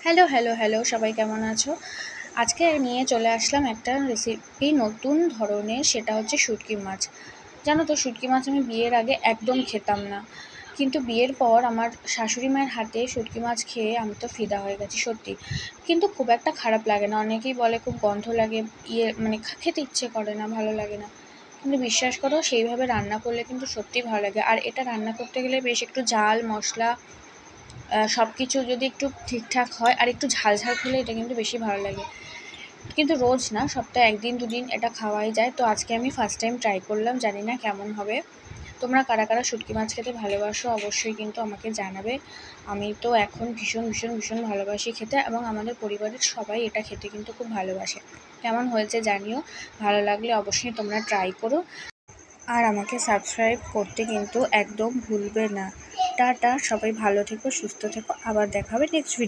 Hello, hello, hello সবাই কেমন আছো? আজকে নিয়ে চলে আসলাম একটা রেসিপি নতুন ধরনের, সেটা হচ্ছে শুঁটকি মাছ। জানো তো, শুঁটকি মাছ আমি বিয়ের আগে একদম খেতাম না। কিন্তু বিয়ের পর আমার শাশুড়ি মায়ের হাতে শুঁটকি মাছ খেয়ে আমি তো ফিদা হয়ে গেছি সত্যি। কিন্তু খুব একটা খারাপ লাগে না। অনেকেই বলে খুব গন্ধ লাগে, মানে খেতে ইচ্ছে করে না, ভালো লাগে না। কিন্তু বিশ্বাস করো, সেইভাবে রান্না করলে কিন্তু সত্যিই ভালো লাগে। আর এটা রান্না করতে গেলে বেশ একটু ঝাল মশলা সব কিছু যদি একটু ঠিকঠাক হয় আর একটু ঝাল ঝাল খেলে এটা কিন্তু বেশি ভালো লাগে। কিন্তু রোজ না, সপ্তাহে 1 দিন 2 দিন এটা খাওয়াই যায়। তো আজকে আমি ফার্স্ট টাইম ট্রাই করলাম, জানি না কেমন হবে। তোমরা কারা কারা শুঁটকি মাছ খেতে ভালোবাসো অবশ্যই কিন্তু আমাকে জানাবে। আমি তো এখন ভীষণ ভীষণ ভীষণ ভালোবাসি খেতে, এবং আমাদের পরিবারের সবাই এটা খেতে কিন্তু খুব ভালোবাসে। কেমন হয়েছে জানিও, ভালো লাগলে অবশ্যই তোমরা ট্রাই করো। আর আমাকে সাবস্ক্রাইব করতে কিন্তু একদম ভুলবে না। টাটা, সবাই ভালো থেকো, সুস্থ থেকো, আবার দেখা হবে নেক্সট ভিডিও।